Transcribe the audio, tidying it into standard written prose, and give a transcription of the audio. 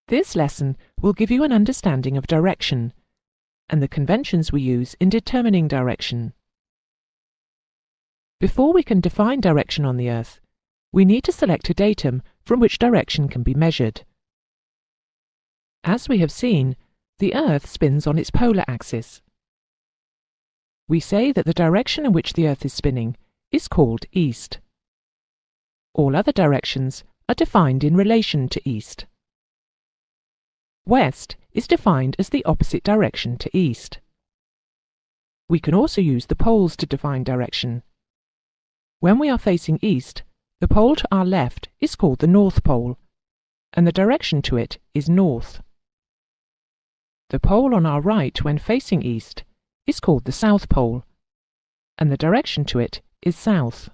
This lesson will give you an understanding of direction and the conventions we use in determining direction. Before we can define direction on the Earth, we need to select a datum from which direction can be measured. As we have seen, the Earth spins on its polar axis. We say that the direction in which the Earth is spinning is called east. All other directions are defined in relation to east. West is defined as the opposite direction to east. We can also use the poles to define direction. When we are facing east, the pole to our left is called the North Pole, and the direction to it is north. The pole on our right when facing east is called the South Pole, and the direction to it is south.